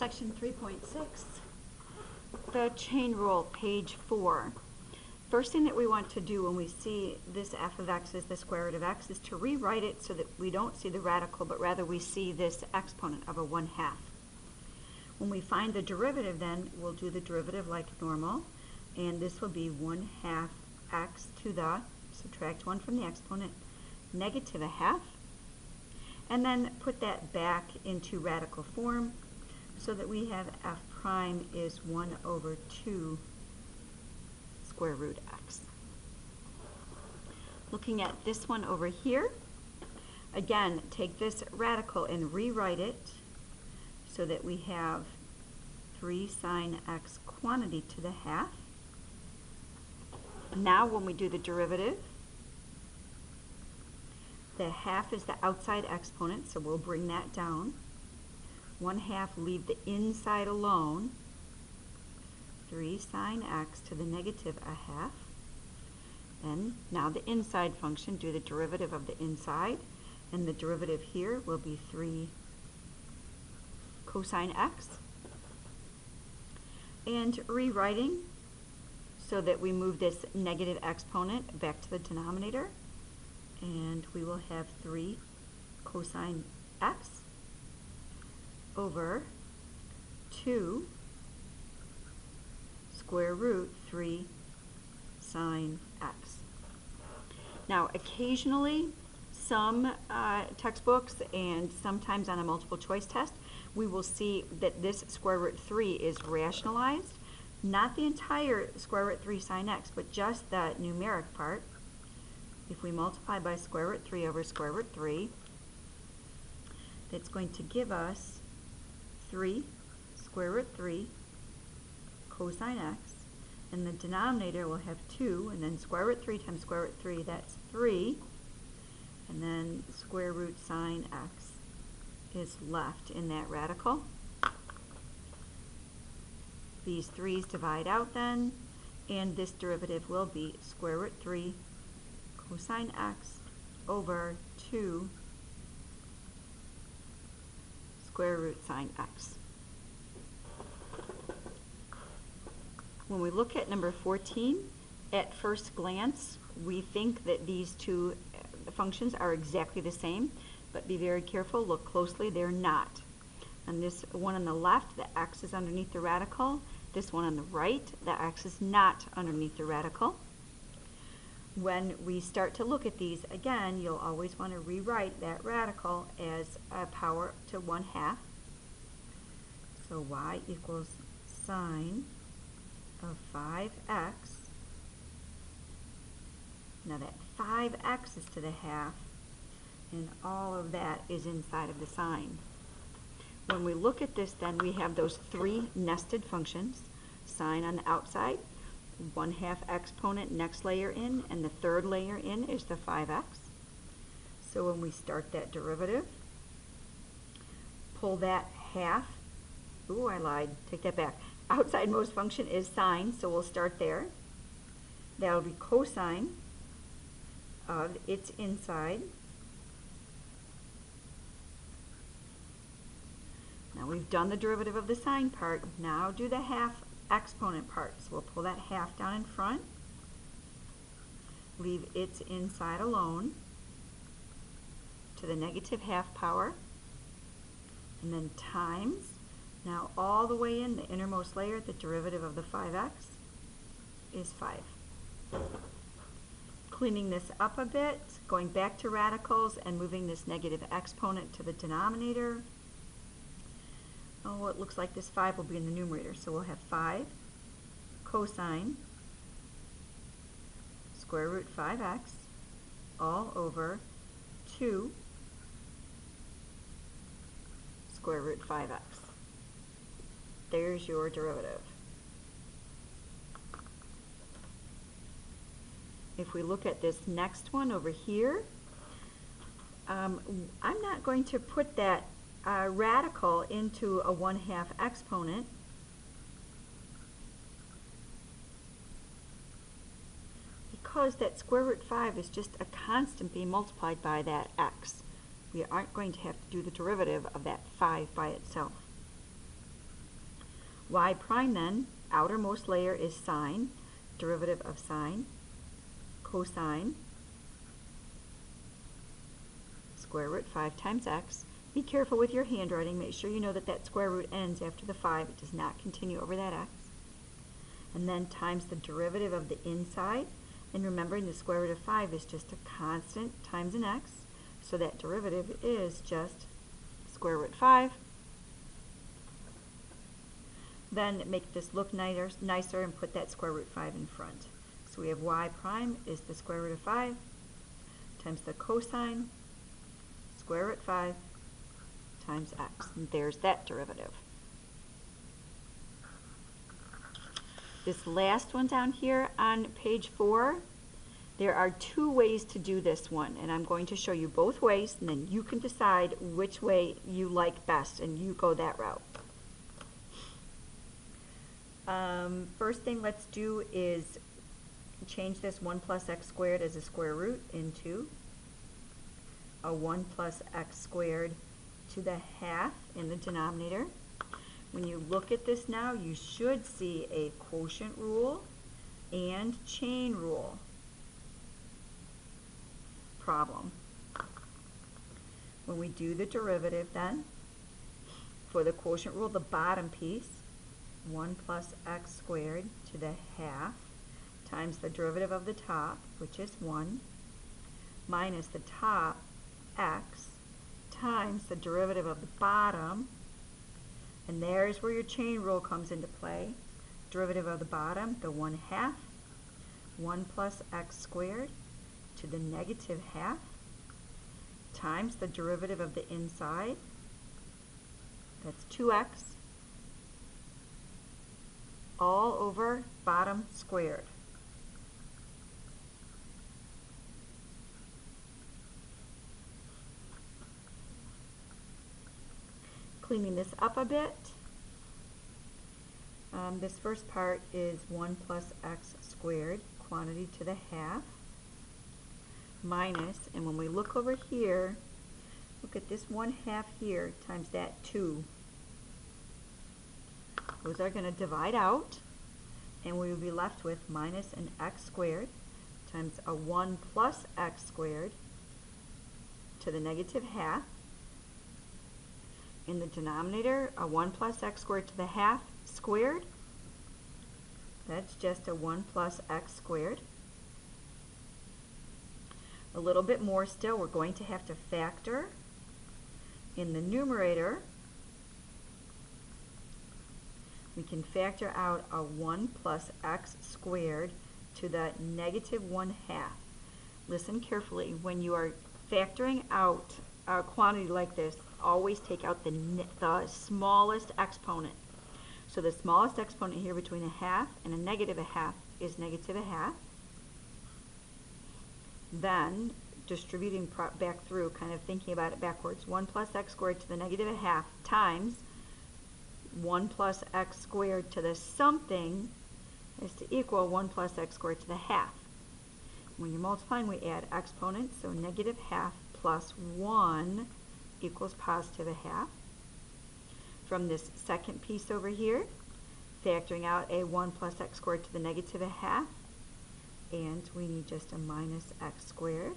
Section 3.6, the chain rule, page 4. First thing that we want to do when we see this f of x is the square root of x is to rewrite it so that we don't see the radical, but rather we see this exponent of a 1/2. When we find the derivative, then we'll do the derivative like normal, and this will be 1/2 x to the, subtract 1 from the exponent, negative 1/2, and then put that back into radical form so that we have f prime is 1/2 square root x. Looking at this one over here, again, take this radical and rewrite it so that we have 3 sine x quantity to the 1/2. Now when we do the derivative, the 1/2 is the outside exponent, so we'll bring that down. 1/2, leave the inside alone. 3 sine x to the negative 1/2. And now the inside function, do the derivative of the inside. And the derivative here will be 3 cosine x. And rewriting so that we move this negative exponent back to the denominator. And we will have 3 cosine x over 2 square root 3 sine x. Now, occasionally, some textbooks and sometimes on a multiple choice test, we will see that this square root 3 is rationalized. Not the entire square root 3 sine x, but just the numeric part. If we multiply by square root 3 over square root 3, that's going to give us 3 square root 3 cosine x, and the denominator will have 2, and then square root 3 times square root 3, that's 3, and then square root sine x is left in that radical. These 3's divide out then, and this derivative will be square root 3 cosine x over 2 square root sine x. When we look at number 14, at first glance, we think that these two functions are exactly the same, but be very careful, look closely, they're not. And this one on the left, the x is underneath the radical. This one on the right, the x is not underneath the radical. When we start to look at these, again, you'll always want to rewrite that radical as a power to 1/2. So y equals sine of 5x. Now that 5x is to the 1/2, and all of that is inside of the sine. When we look at this, then we have those 3 nested functions. Sine on the outside, 1/2 exponent next layer in, and the third layer in is the 5x. So when we start that derivative, pull that 1/2. Ooh, I lied. Take that back. Outsidemost function is sine, so we'll start there. That will be cosine of its inside. Now we've done the derivative of the sine part. Now do the 1/2 exponent part. So we'll pull that 1/2 down in front. Leave its inside alone to the negative 1/2 power. And then times. Now all the way in the innermost layer, the derivative of the 5x is 5. Cleaning this up a bit, going back to radicals and moving this negative exponent to the denominator. Oh, it looks like this 5 will be in the numerator, so we'll have 5 cosine square root 5x all over 2 square root 5x. There's your derivative. If we look at this next one over here, I'm not going to put that radical into a 1/2 exponent. Because that square root 5 is just a constant being multiplied by that x. We aren't going to have to do the derivative of that 5 by itself. Y prime then, outermost layer is sine, derivative of sine, cosine, square root 5 times x. Be careful with your handwriting. Make sure you know that that square root ends after the 5. It does not continue over that x. And then times the derivative of the inside. And remembering the square root of 5 is just a constant times an x. So that derivative is just square root 5. Then make this look nicer and put that square root 5 in front. So we have y prime is the square root of 5 times the cosine square root 5 times x. And there's that derivative. This last one down here on page 4, there are 2 ways to do this one, and I'm going to show you both ways, and then you can decide which way you like best, and you go that route. First thing let's do is change this 1 plus x squared as a square root into a 1 plus x squared to the half in the denominator. When you look at this now, you should see a quotient rule and chain rule problem. When we do the derivative then, for the quotient rule, the bottom piece, 1 plus x squared to the half times the derivative of the top, which is 1, minus the top x times the derivative of the bottom, and there's where your chain rule comes into play. Derivative of the bottom, the 1/2, 1 plus x squared to the negative half times the derivative of the inside, that's 2x, all over bottom squared. Cleaning this up a bit, this first part is 1 plus x squared, quantity to the half, minus, and when we look over here, look at this 1/2 here times that 2. Those are going to divide out, and we will be left with minus an x squared times a 1 plus x squared to the negative half. In the denominator, a 1 plus x squared to the half squared, that's just a 1 plus x squared. A little bit more still, we're going to have to factor. In the numerator, we can factor out a 1 plus x squared to the negative 1/2. Listen carefully. When you are factoring out a quantity like this, always take out the smallest exponent. So the smallest exponent here between a half and a negative a half is negative a half. Then, distributing back through, kind of thinking about it backwards, 1 plus x squared to the negative a half times 1 plus x squared to the something is to equal 1 plus x squared to the half. When you're multiplying, we add exponents, so negative half plus 1 equals positive a half. From this second piece over here, factoring out a 1 plus x squared to the negative a half, and we need just a minus x squared.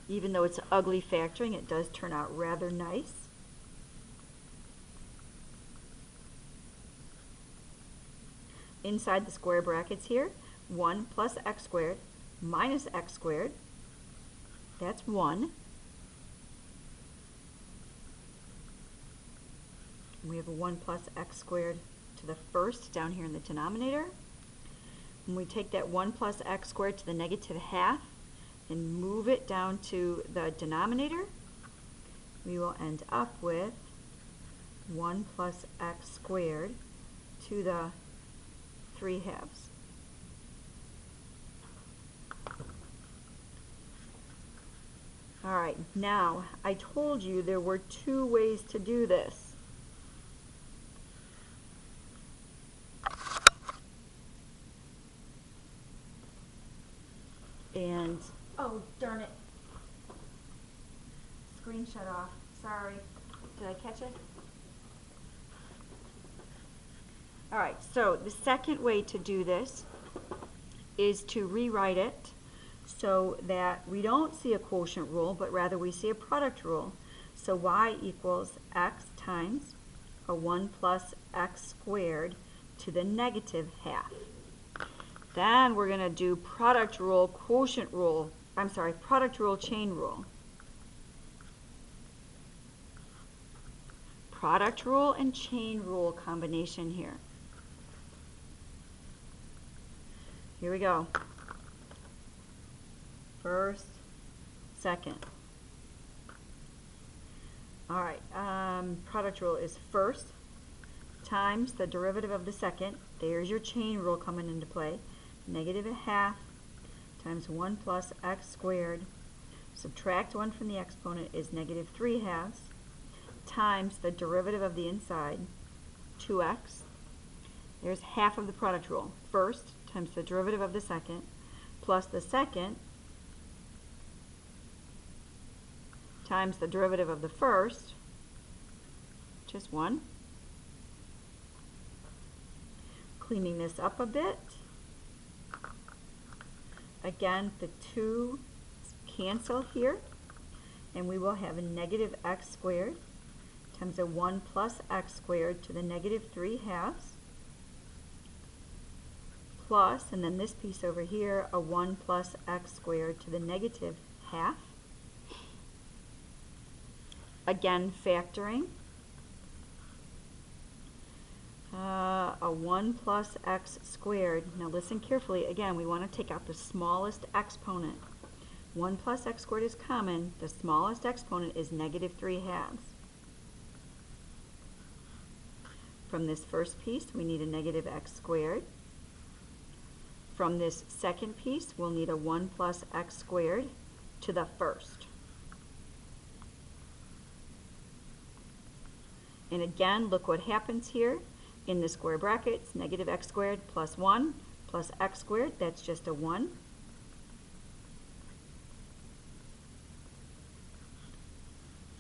Even though it's ugly factoring, it does turn out rather nice. Inside the square brackets here, 1 plus x squared minus x squared, that's 1. We have a 1 plus x squared to the first down here in the denominator. When we take that 1 plus x squared to the negative half and move it down to the denominator, we will end up with 1 plus x squared to the 3/2. All right, now I told you there were 2 ways to do this. And, oh, darn it. Screen shut off. Sorry. Did I catch it? All right, so the second way to do this is to rewrite it so that we don't see a quotient rule, but rather we see a product rule. So y equals x times a 1 plus x squared to the negative half. Then we're going to do product rule, quotient rule, product rule, chain rule. Product rule and chain rule combination here. Here we go. First, second. All right, product rule is first times the derivative of the second. There's your chain rule coming into play. Negative a half times 1 plus x squared. Subtract 1 from the exponent is negative 3 halves times the derivative of the inside, 2x. There's half of the product rule. First times the derivative of the second plus the second times the derivative of the first, just 1. Cleaning this up a bit. Again, the 2 cancel here, and we will have a negative x squared times a 1 plus x squared to the negative 3 halves plus, and then this piece over here, a 1 plus x squared to the negative half. Again, factoring. A 1 plus x squared. Now listen carefully. Again, we want to take out the smallest exponent. 1 plus x squared is common. The smallest exponent is negative 3 halves. From this first piece, we need a negative x squared. From this second piece, we'll need a 1 plus x squared to the first. And again, look what happens here. In the square brackets, negative x squared plus 1 plus x squared, that's just a 1.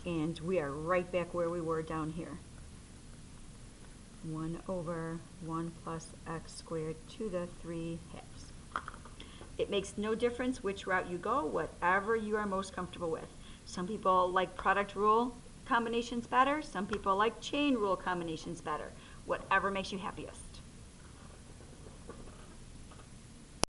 And we are right back where we were down here. 1 over 1 plus x squared to the 3 halves. It makes no difference which route you go, whatever you are most comfortable with. Some people like product rule combinations better. Some people like chain rule combinations better. Whatever makes you happiest.